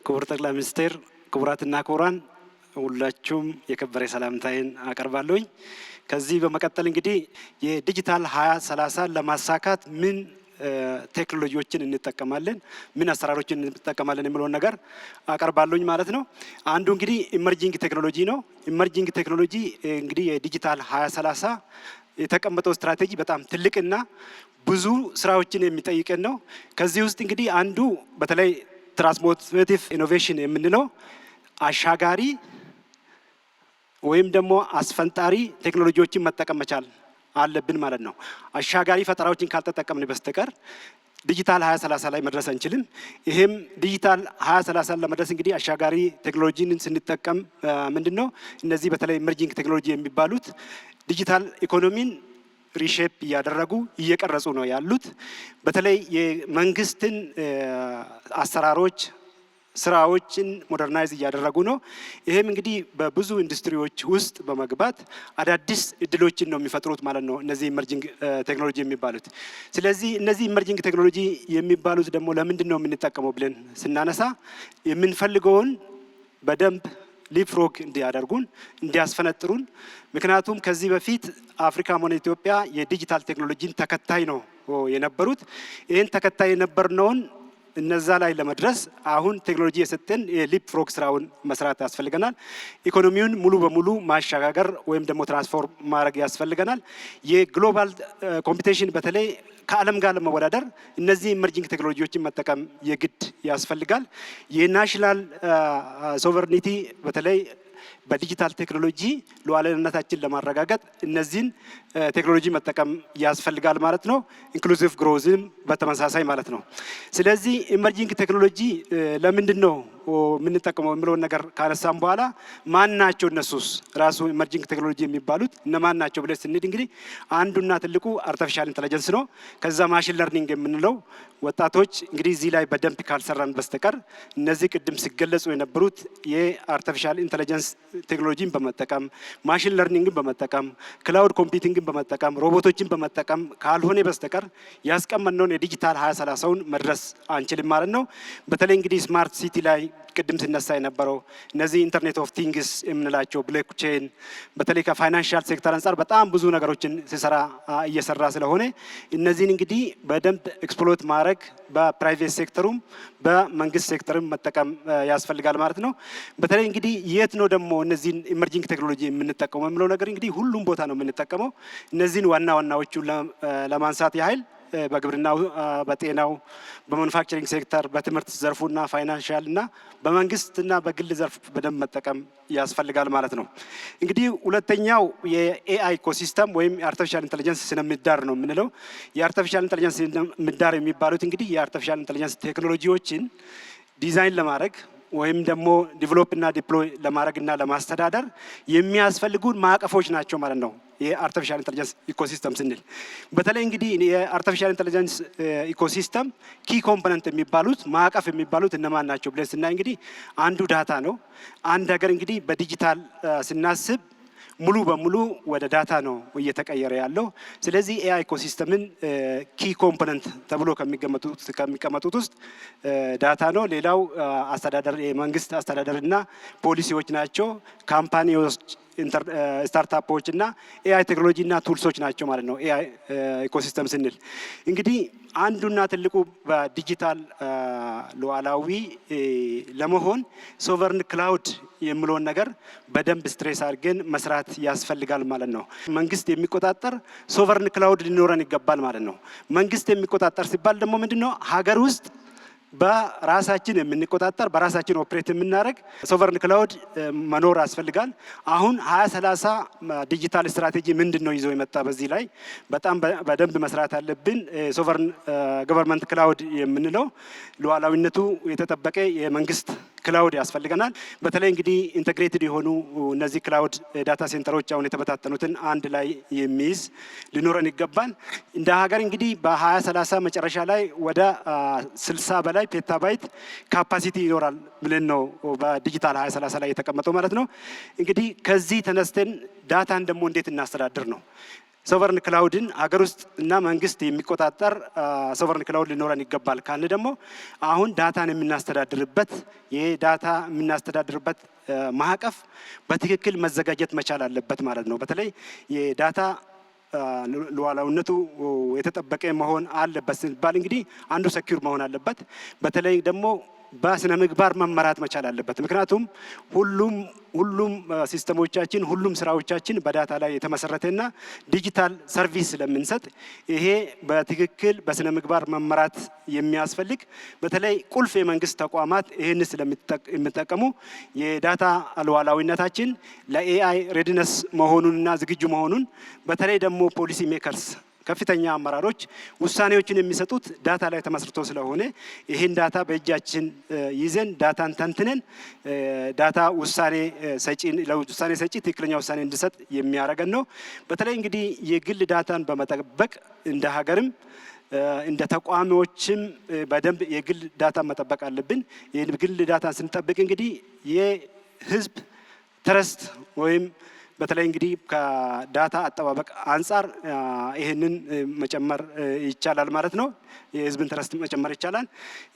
ክቡር ጠቅላይ ሚኒስትር፣ ክቡራትና ክቡራን ሁላችሁም የከበረ ሰላምታዬን አቀርባለሁኝ። ከዚህ በመቀጠል እንግዲህ የዲጂታል 2030 ለማሳካት ምን ቴክኖሎጂዎችን እንጠቀማለን፣ ምን አሰራሮችን እንጠቀማለን የሚለውን ነገር አቀርባለሁኝ ማለት ነው። አንዱ እንግዲህ ኢመርጂንግ ቴክኖሎጂ ነው። ኢመርጂንግ ቴክኖሎጂ እንግዲህ የዲጂታል 2030 የተቀመጠው ስትራቴጂ በጣም ትልቅና ብዙ ስራዎችን የሚጠይቀን ነው። ከዚህ ውስጥ እንግዲህ አንዱ በተለይ ትራንስፎርሜቲቭ ኢኖቬሽን የምንለው አሻጋሪ ወይም ደግሞ አስፈንጣሪ ቴክኖሎጂዎችን መጠቀም መቻል አለብን ማለት ነው። አሻጋሪ ፈጠራዎችን ካልተጠቀምን በስተቀር ዲጂታል 2030 ላይ መድረስ አንችልም። ይሄም ዲጂታል 2030 ለመድረስ እንግዲህ አሻጋሪ ቴክኖሎጂን ስንጠቀም ምንድነው እነዚህ በተለይ ኢመርጂንግ ቴክኖሎጂ የሚባሉት ዲጂታል ኢኮኖሚን ሪሼፕ እያደረጉ እየቀረጹ ነው ያሉት። በተለይ የመንግስትን አሰራሮች ስራዎችን ሞደርናይዝ እያደረጉ ነው። ይሄም እንግዲህ በብዙ ኢንዱስትሪዎች ውስጥ በመግባት አዳዲስ እድሎችን ነው የሚፈጥሩት ማለት ነው እነዚህ ኢመርጂንግ ቴክኖሎጂ የሚባሉት። ስለዚህ እነዚህ ኢመርጂንግ ቴክኖሎጂ የሚባሉት ደግሞ ለምንድን ነው የምንጠቀመው ብለን ስናነሳ የምንፈልገውን በደንብ ሊፕፍሮግ እንዲያደርጉን እንዲያስፈነጥሩን። ምክንያቱም ከዚህ በፊት አፍሪካም ሆነ ኢትዮጵያ የዲጂታል ቴክኖሎጂን ተከታይ ነው የነበሩት። ይህን ተከታይ የነበርነውን እነዛ ላይ ለመድረስ አሁን ቴክኖሎጂ የሰጠን የሊፕፍሮግ ስራውን መስራት ያስፈልገናል። ኢኮኖሚውን ሙሉ በሙሉ ማሸጋገር ወይም ደግሞ ትራንስፎርም ማድረግ ያስፈልገናል። የግሎባል ኮምፒቲሽን በተለይ ከዓለም ጋር ለመወዳደር እነዚህ ኢመርጂንግ ቴክኖሎጂዎችን መጠቀም የግድ ያስፈልጋል። የናሽናል ሶቨርኒቲ በተለይ በዲጂታል ቴክኖሎጂ ሉዓላዊነታችን ለማረጋገጥ እነዚህን ቴክኖሎጂ መጠቀም ያስፈልጋል ማለት ነው። ኢንክሉሲቭ ግሮዝም በተመሳሳይ ማለት ነው። ስለዚህ ኢመርጂንግ ቴክኖሎጂ ለምንድን ነው የምንጠቀመው የሚለውን ነገር ካነሳም በኋላ ማን ናቸው እነሱስ ራሱ ኢመርጂንግ ቴክኖሎጂ የሚባሉት እነማን ናቸው ብለን ስንሄድ እንግዲህ አንዱና ትልቁ አርቲፊሻል ኢንተለጀንስ ነው። ከዛ ማሽን ለርኒንግ የምንለው ወጣቶች እንግዲህ እዚህ ላይ በደንብ ካልሰራን በስተቀር እነዚህ ቅድም ሲገለጹ የነበሩት የአርቲፊሻል ኢንተለጀንስ ቴክኖሎጂን በመጠቀም ማሽን ለርኒንግን በመጠቀም ክላውድ ኮምፒውቲንግን በመጠቀም ሮቦቶችን በመጠቀም ካልሆነ በስተቀር ያስቀመጥነውን የዲጂታል 2030ውን መድረስ አንችልም ማለት ነው። በተለይ እንግዲህ ስማርት ሲቲ ላይ ቅድም ሲነሳ የነበረው እነዚህ ኢንተርኔት ኦፍ ቲንግስ የምንላቸው ብሎክቼን በተለይ ከፋይናንሻል ሴክተር አንጻር በጣም ብዙ ነገሮችን እየሰራ ስለሆነ እነዚህን እንግዲህ በደንብ ኤክስፕሎት ማድረግ በፕራይቬት ሴክተሩም በመንግስት ሴክተርም መጠቀም ያስፈልጋል ማለት ነው። በተለይ እንግዲህ የት ነው ደግሞ እነዚህን ኢመርጂንግ ቴክኖሎጂ የምንጠቀመው የሚለው ነገር እንግዲህ ሁሉም ቦታ ነው የምንጠቀመው። እነዚህን ዋና ዋናዎቹን ለማንሳት ያህል በግብርናው፣ በጤናው፣ በማኑፋክቸሪንግ ሴክተር፣ በትምህርት ዘርፉና ፋይናንሻል እና በመንግስትና በግል ዘርፍ በደንብ መጠቀም ያስፈልጋል ማለት ነው። እንግዲህ ሁለተኛው የኤአይ ኢኮሲስተም ወይም የአርቲፊሻል ኢንተለጀንስ ስነ ምህዳር ነው የምንለው። የአርቲፊሻል ኢንተለጀንስ ስነ ምህዳር የሚባሉት እንግዲህ የአርቲፊሻል ኢንተለጀንስ ቴክኖሎጂዎችን ዲዛይን ለማድረግ ወይም ደግሞ ዲቨሎፕ እና ዲፕሎይ ለማድረግ እና ለማስተዳደር የሚያስፈልጉን ማዕቀፎች ናቸው ማለት ነው። የአርቲፊሻል ኢንተለጀንስ ኢኮሲስተም ስንል በተለይ እንግዲህ የአርቲፊሻል ኢንተለጀንስ ኢኮሲስተም ኪ ኮምፖነንት የሚባሉት ማዕቀፍ የሚባሉት እነማን ናቸው ብለን ስናይ እንግዲህ አንዱ ዳታ ነው። አንድ ሀገር እንግዲህ በዲጂታል ስናስብ ሙሉ በሙሉ ወደ ዳታ ነው እየተቀየረ ያለው። ስለዚህ ኤአይ ኢኮሲስተምን ኪ ኮምፖነንት ተብሎ ከሚቀመጡት ውስጥ ዳታ ነው። ሌላው አስተዳደር፣ የመንግስት አስተዳደርና ፖሊሲዎች ናቸው። ካምፓኒዎች፣ ስታርታፖች እና ኤአይ ቴክኖሎጂ እና ቱልሶች ናቸው ማለት ነው። ኤአይ ኢኮሲስተም ስንል እንግዲህ አንዱና ትልቁ በዲጂታል ሉዓላዊ ለመሆን ሶቨርን ክላውድ የሚለውን ነገር በደንብ ስትሬስ አድርገን መስራት ያስፈልጋል ማለት ነው። መንግስት የሚቆጣጠር ሶቨርን ክላውድ ሊኖረን ይገባል ማለት ነው። መንግስት የሚቆጣጠር ሲባል ደግሞ ምንድነው ሀገር ውስጥ በራሳችን የምንቆጣጠር በራሳችን ኦፕሬት የምናደርግ ሶቨርን ክላውድ መኖር ያስፈልጋል። አሁን 2030 ዲጂታል ስትራቴጂ ምንድን ነው ይዞ የመጣ በዚህ ላይ በጣም በደንብ መስራት አለብን። ሶቨርን ገቨርንመንት ክላውድ የምንለው ሉዓላዊነቱ የተጠበቀ የመንግስት ክላውድ ያስፈልገናል። በተለይ እንግዲህ ኢንተግሬትድ የሆኑ እነዚህ ክላውድ ዳታ ሴንተሮች አሁን የተበታተኑትን አንድ ላይ የሚይዝ ሊኖረን ይገባል። እንደ ሀገር እንግዲህ በ2030 መጨረሻ ላይ ወደ 60 በላይ ፔታባይት ካፓሲቲ ይኖራል ብለን ነው በዲጂታል 2030 ላይ የተቀመጠው ማለት ነው። እንግዲህ ከዚህ ተነስተን ዳታን ደግሞ እንዴት እናስተዳድር ነው። ሶቨርን ክላውድን ሀገር ውስጥ እና መንግስት የሚቆጣጠር ሶቨርን ክላውድ ሊኖረን ይገባል ካልን ደግሞ አሁን ዳታን የምናስተዳድርበት የዳታ የምናስተዳድርበት ማዕቀፍ በትክክል መዘጋጀት መቻል አለበት ማለት ነው። በተለይ የዳታ ሉዓላዊነቱ የተጠበቀ መሆን አለበት ሲባል እንግዲህ አንዱ ሴኩር መሆን አለበት። በተለይ ደግሞ በስነ ምግባር መመራት መቻል አለበት። ምክንያቱም ሁሉም ሲስተሞቻችን ሁሉም ስራዎቻችን በዳታ ላይ የተመሰረተና ዲጂታል ሰርቪስ ስለምንሰጥ ይሄ በትክክል በስነ ምግባር መመራት የሚያስፈልግ በተለይ ቁልፍ የመንግስት ተቋማት ይህን ስለሚጠቀሙ የዳታ ሉዓላዊነታችን ለኤአይ ሬዲነስ መሆኑንና ዝግጁ መሆኑን በተለይ ደግሞ ፖሊሲ ሜከርስ ከፍተኛ አመራሮች ውሳኔዎችን የሚሰጡት ዳታ ላይ ተመስርቶ ስለሆነ ይህን ዳታ በእጃችን ይዘን ዳታን ተንትነን ዳታ ውሳኔ ሰጪ ትክክለኛ ውሳኔ እንዲሰጥ የሚያደርገን ነው። በተለይ እንግዲህ የግል ዳታን በመጠበቅ እንደ ሀገርም እንደ ተቋሚዎችም በደንብ የግል ዳታ መጠበቅ አለብን። የግል ዳታን ስንጠብቅ እንግዲህ የህዝብ ትረስት ወይም በተለይ እንግዲህ ከዳታ አጠባበቅ አንጻር ይሄንን መጨመር ይቻላል ማለት ነው። የህዝብን ትረስት መጨመር ይቻላል።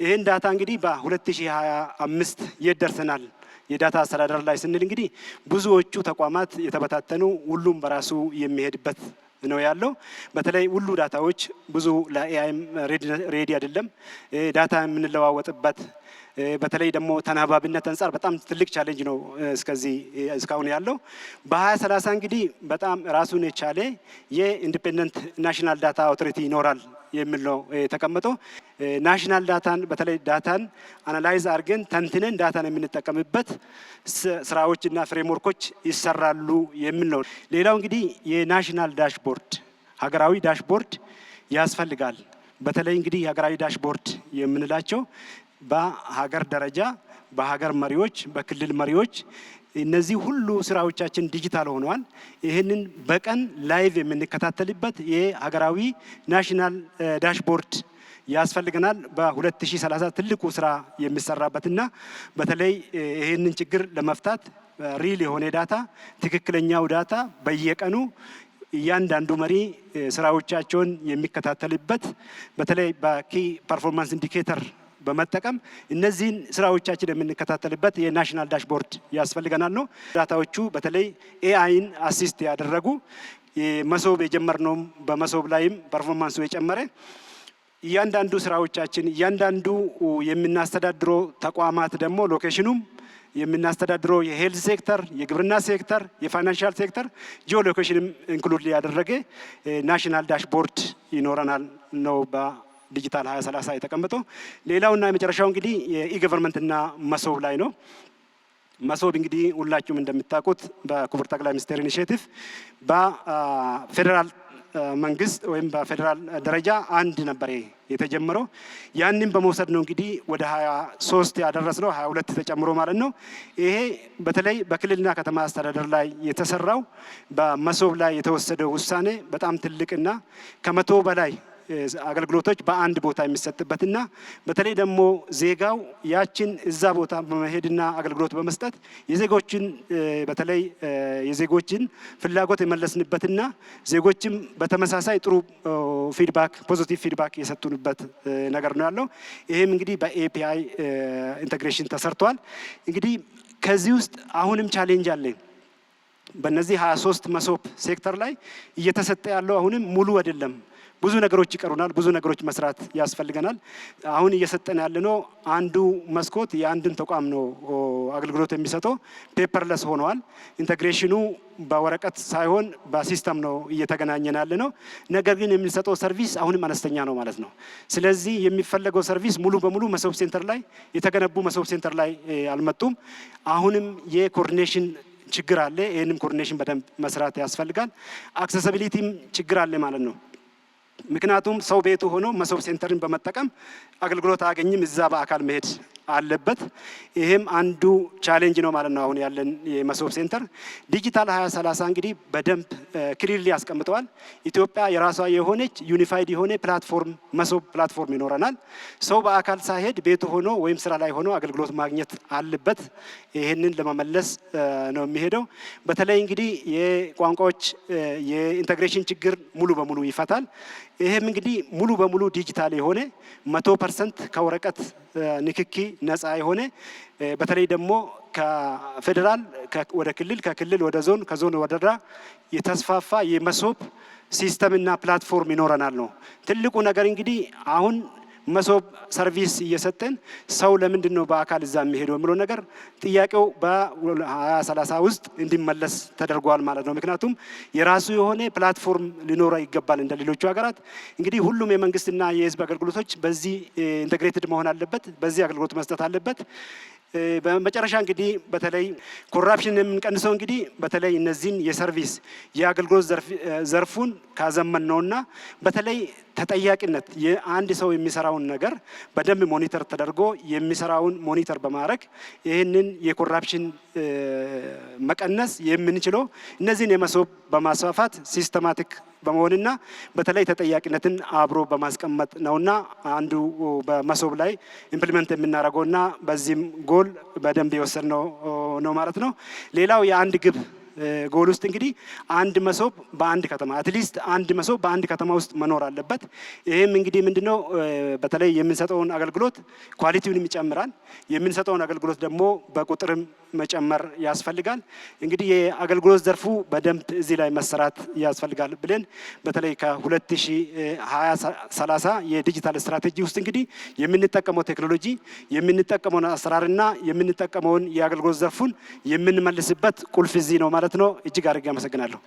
ይሄን ዳታ እንግዲህ በ2025 የት ደርሰናል የዳታ አስተዳደር ላይ ስንል እንግዲህ ብዙዎቹ ተቋማት የተበታተኑ ሁሉም በራሱ የሚሄድበት ነው ያለው። በተለይ ሁሉ ዳታዎች ብዙ ለኤአይም ሬዲ አይደለም። ዳታ የምንለዋወጥበት በተለይ ደግሞ ተናባቢነት አንጻር በጣም ትልቅ ቻሌንጅ ነው እስካሁን ያለው። በ2030 እንግዲህ በጣም ራሱን የቻለ የኢንዲፔንደንት ናሽናል ዳታ አውቶሪቲ ይኖራል የሚል ነው የተቀመጠው። ናሽናል ዳታን በተለይ ዳታን አናላይዝ አድርገን ተንትነን ዳታን የምንጠቀምበት ስራዎችና ፍሬምወርኮች ይሰራሉ የሚል ነው። ሌላው እንግዲህ የናሽናል ዳሽቦርድ ሀገራዊ ዳሽቦርድ ያስፈልጋል። በተለይ እንግዲህ ሀገራዊ ዳሽቦርድ የምንላቸው በሀገር ደረጃ በሀገር መሪዎች በክልል መሪዎች እነዚህ ሁሉ ስራዎቻችን ዲጂታል ሆነዋል። ይህንን በቀን ላይቭ የምንከታተልበት የሀገራዊ ናሽናል ዳሽቦርድ ያስፈልገናል። በ2030 ትልቁ ስራ የሚሰራበትና በተለይ ይህንን ችግር ለመፍታት ሪል የሆነ ዳታ ትክክለኛው ዳታ በየቀኑ እያንዳንዱ መሪ ስራዎቻቸውን የሚከታተልበት በተለይ በኪ ፐርፎርማንስ ኢንዲኬተር በመጠቀም እነዚህን ስራዎቻችን የምንከታተልበት የናሽናል ዳሽቦርድ ያስፈልገናል ነው። ዳታዎቹ በተለይ ኤአይን አሲስት ያደረጉ መሶብ የጀመርነውም በመሶብ ላይም ፐርፎርማንሱ የጨመረ እያንዳንዱ ስራዎቻችን እያንዳንዱ የምናስተዳድረው ተቋማት ደግሞ ሎኬሽኑም የምናስተዳድረው የሄልዝ ሴክተር፣ የግብርና ሴክተር፣ የፋይናንሻል ሴክተር ጂኦ ሎኬሽንም ኢንክሉድ ያደረገ ናሽናል ዳሽቦርድ ይኖረናል ነው ዲጂታል 2030 የተቀመጠው። ሌላውና የመጨረሻው እንግዲህ የኢገቨርንመንትና መሶብ ላይ ነው። መሶብ እንግዲህ ሁላችሁም እንደምታውቁት በክቡር ጠቅላይ ሚኒስትር ኢኒሼቲቭ በፌዴራል መንግስት ወይም በፌዴራል ደረጃ አንድ ነበር የተጀመረው። ያንን በመውሰድ ነው እንግዲህ ወደ 23 ያደረስነው 22 ተጨምሮ ማለት ነው። ይሄ በተለይ በክልልና ከተማ አስተዳደር ላይ የተሰራው በመሶብ ላይ የተወሰደው ውሳኔ በጣም ትልቅና ከመቶ በላይ አገልግሎቶች በአንድ ቦታ የሚሰጥበትና በተለይ ደግሞ ዜጋው ያችን እዛ ቦታ በመሄድና አገልግሎት በመስጠት የዜጎችን በተለይ የዜጎችን ፍላጎት የመለስንበትና ዜጎችም በተመሳሳይ ጥሩ ፊድባክ ፖዚቲቭ ፊድባክ የሰጡንበት ነገር ነው ያለው። ይህም እንግዲህ በኤፒአይ ኢንቴግሬሽን ተሰርቷል። እንግዲህ ከዚህ ውስጥ አሁንም ቻሌንጅ አለ። በእነዚህ 23 መሶብ ሴክተር ላይ እየተሰጠ ያለው አሁንም ሙሉ አይደለም። ብዙ ነገሮች ይቀሩናል። ብዙ ነገሮች መስራት ያስፈልገናል። አሁን እየሰጠን ያለነው አንዱ መስኮት የአንድን ተቋም ነው አገልግሎት የሚሰጠው ፔፐርለስ ሆነዋል። ኢንቴግሬሽኑ በወረቀት ሳይሆን በሲስተም ነው እየተገናኘን ያለ ነው። ነገር ግን የሚሰጠው ሰርቪስ አሁንም አነስተኛ ነው ማለት ነው። ስለዚህ የሚፈለገው ሰርቪስ ሙሉ በሙሉ መሶብ ሴንተር ላይ የተገነቡ መሶብ ሴንተር ላይ አልመጡም። አሁንም የኮኦርዲኔሽን ችግር አለ። ይህንም ኮኦርዲኔሽን በደንብ መስራት ያስፈልጋል። አክሰሲቢሊቲም ችግር አለ ማለት ነው። ምክንያቱም ሰው ቤቱ ሆኖ መሶብ ሴንተርን በመጠቀም አገልግሎት አያገኝም። እዛ በአካል መሄድ አለበት። ይሄም አንዱ ቻሌንጅ ነው ማለት ነው። አሁን ያለን የመሶብ ሴንተር ዲጂታል 2030 እንግዲህ በደንብ ክሊርሊ ያስቀምጠዋል። ኢትዮጵያ የራሷ የሆነች ዩኒፋይድ የሆነ ፕላትፎርም መሶብ ፕላትፎርም ይኖረናል። ሰው በአካል ሳይሄድ ቤቱ ሆኖ ወይም ስራ ላይ ሆኖ አገልግሎት ማግኘት አለበት። ይሄንን ለመመለስ ነው የሚሄደው። በተለይ እንግዲህ የቋንቋዎች የኢንተግሬሽን ችግር ሙሉ በሙሉ ይፈታል። ይሄም እንግዲህ ሙሉ በሙሉ ዲጂታል የሆነ 100% ከወረቀት ንክኪ ነፃ የሆነ በተለይ ደግሞ ከፌዴራል ወደ ክልል ከክልል ወደ ዞን ከዞን ወደ ወረዳ የተስፋፋ የመሶብ ሲስተምና ፕላትፎርም ይኖረናል ነው ትልቁ ነገር። እንግዲህ አሁን መሶብ ሰርቪስ እየሰጠን ሰው ለምንድን ነው በአካል እዛ የሚሄደው የሚለው ነገር ጥያቄው በ2030 ውስጥ እንዲመለስ ተደርጓል ማለት ነው። ምክንያቱም የራሱ የሆነ ፕላትፎርም ሊኖረው ይገባል። እንደ ሌሎቹ ሀገራት እንግዲህ ሁሉም የመንግስትና የህዝብ አገልግሎቶች በዚህ ኢንተግሬትድ መሆን አለበት፣ በዚህ አገልግሎት መስጠት አለበት። በመጨረሻ እንግዲህ በተለይ ኮራፕሽን የምንቀንሰው እንግዲህ በተለይ እነዚህን የሰርቪስ የአገልግሎት ዘርፉን ካዘመን ነውና በተለይ ተጠያቂነት የአንድ ሰው የሚሰራውን ነገር በደንብ ሞኒተር ተደርጎ የሚሰራውን ሞኒተር በማድረግ ይህንን የኮራፕሽን መቀነስ የምንችለው እነዚህን የመሶብ በማስፋፋት ሲስተማቲክ በመሆንና በተለይ ተጠያቂነትን አብሮ በማስቀመጥ ነውና አንዱ በመሶብ ላይ ኢምፕሊመንት የምናደርገውና በዚህም ጎል በደንብ የወሰድነው ነው ማለት ነው። ሌላው የአንድ ግብ ጎል ውስጥ እንግዲህ አንድ መሶብ በአንድ ከተማ አትሊስት አንድ መሶብ በአንድ ከተማ ውስጥ መኖር አለበት። ይህም እንግዲህ ምንድነው በተለይ የምንሰጠውን አገልግሎት ኳሊቲውን ይጨምራል። የምንሰጠውን አገልግሎት ደግሞ በቁጥርም መጨመር ያስፈልጋል። እንግዲህ የአገልግሎት ዘርፉ በደንብ እዚህ ላይ መሰራት ያስፈልጋል ብለን በተለይ ከ2030 የዲጂታል ስትራቴጂ ውስጥ እንግዲህ የምንጠቀመው ቴክኖሎጂ የምንጠቀመውን አሰራርና የምንጠቀመውን የአገልግሎት ዘርፉን የምንመልስበት ቁልፍ እዚህ ነው ማለት ነው። እጅግ አድርጌ አመሰግናለሁ።